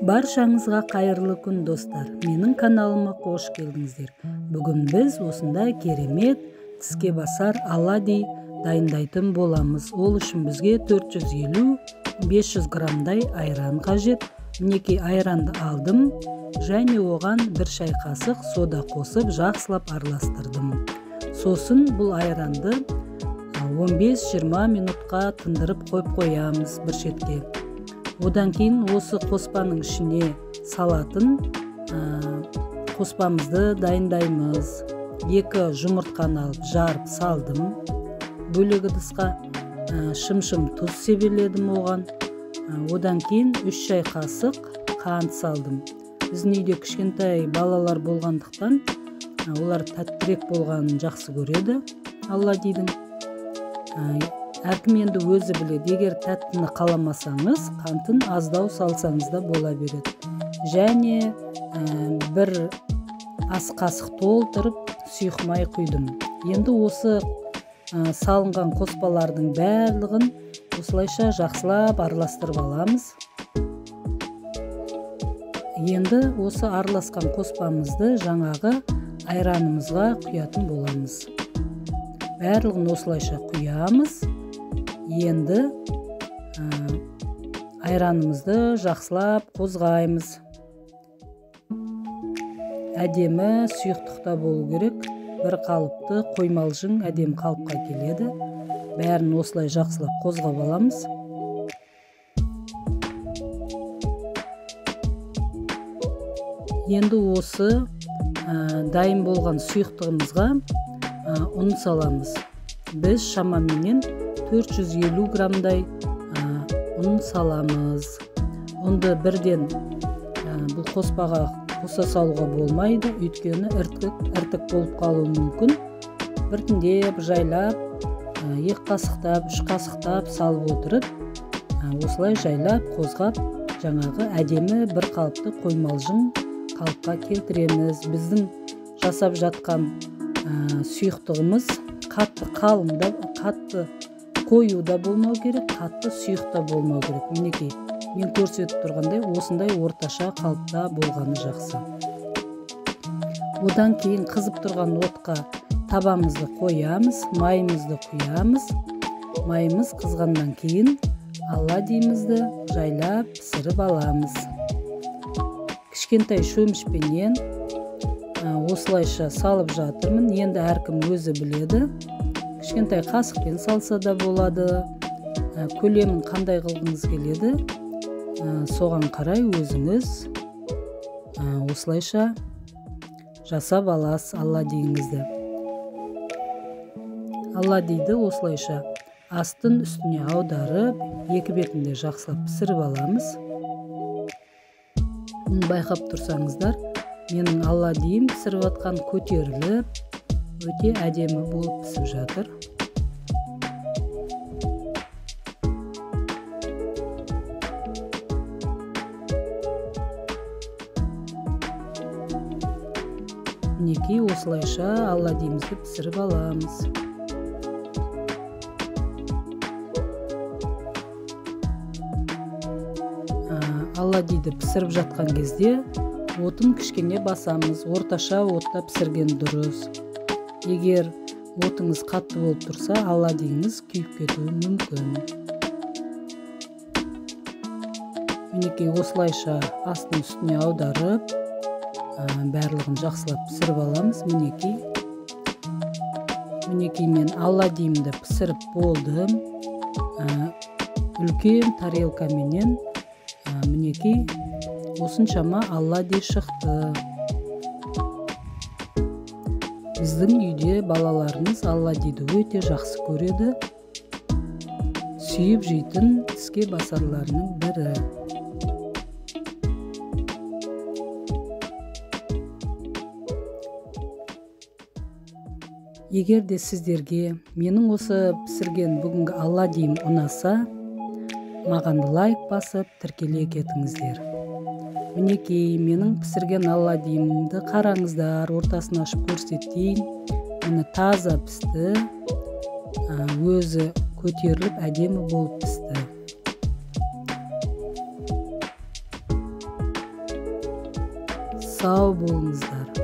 Баршаңызға қайырлы күн достар. Менің каналыма қош келдіңіздер. Бүгін біз осындай керемет тіске басар оладий дайындайтын боламыз. Ол үшін бізге 450-500 граммдай айран қажет. Мінекей айранды алдым және оған 1 шай қасық сода қосып жақсылап араластырдым. Сосын бұл айранды 15-20 минутқа тындырып қойып қоямыз бір шетке. Одан кейін осы қоспаның ішіне салатын қоспамызды дайындаймыз. 2 жұмыртқаны алып жарып салдым. Бөлек ыдысқа шым-шым тұз себеледім оған. Одан кейін 3 шай қасық қант салдым. Біздің үйде кішкентай балалар болғандықтан олар тәттірек болғанын жақсы көреді оладийдің. Әркім енді өзі біледі. Егер тәттіні қаламасаңыз, қантын аздау салсаңыз да бола береді. Және 1 ас қасық толтырып сұйық май құйдым. Енді осы салынған қоспалардың барлығын осылайша жақсылап араластырып аламыз. Енді осы араласқан қоспамызды жаңағы айранымызға құятын боламыз. Барлығын осылайша құямыз. Енді айранымызды жақсылап қозғаймыз. Әдемі сұйықтықта болу керек. Бір қалыпты қоймалжың әдемі қалыпқа келеді. Бәрін осылай жақсылап қозғап аламыз. Енді осы дайын болған сұйықтығымызға ұн саламыз. Біз шамамен 450 граммдай ұн саламыз. Ұнды бірден бұл қоспаға қоса салуға болмайды, өйткені іртік болып қалуы мүмкін. Біртіндеп жайлап, 2 қасықтап, 3 қасықтап салып отырып, осылай жайлап, қозғап, жаңағы әдемі бір қалыпты қоймалжың қалыпқа келтіреміз. Біздің жасап жатқан сұйықтығымыз қатты қалыңда, қатты қою да болмау керек, қатты сұйық та болмау керек. Мінекей, мен көрсетіп тұрғандай осындай орташа қалыпта болғаны жақсы. Одан кейін қызып тұрған отқа табамызды қоямыз, майымызды құямыз. Майымыз қызғаннан кейін оладийімізді жайлап пісіріп аламыз. Кішкентай шөмішпенен осылайша салып жатырмын. Енді әркім өзі біледі. Кішкентай қасықпен салса да болады. Көлемін қандай қылғыңыз келеді, соған қарай өзіңіз осылайша жасап аласыз оладийіңізді. Оладийді осылайша астын үстіне аударып, екі бетінде жақсылап пісіріп аламыз. Байқап тұрсаңыздар, менің оладийім пісіріп атқан көтеріліп, өте әдемі болып пісіп жатыр. Мінекей осылайша оладийімізді пісіріп аламыз. Оладийді пісіріп жатқан кезде отын кішкене басамыз. Орташа отта пісірген дұрыс. Егер отыңыз қатты болып тұрса, оладийіңіз күйіп кетуі мүмкін. Мінекей осылайша астын үстіне аударып, барлығын жақсылап пісіріп аламыз. Мінекей мен оладийімді пісіріп болдым. Үлкен тарелкаменен мінекей осыншама оладий шықты. Біздің үйде балаларымыз оладийді өте жақсы көреді. Сүйіп жейтін тіске басарларының бірі. Егер де сіздерге менің осы пісірген бүгінгі оладийім ұнаса, маған лайк басып тіркеле кетіңіздер. Мінекей, менің пісірген оладийімді қараңыздар, ортасын ашып көрсетейін. Мені таза пісті, өзі көтеріліп әдемі болып пісті. сау болуңуздар.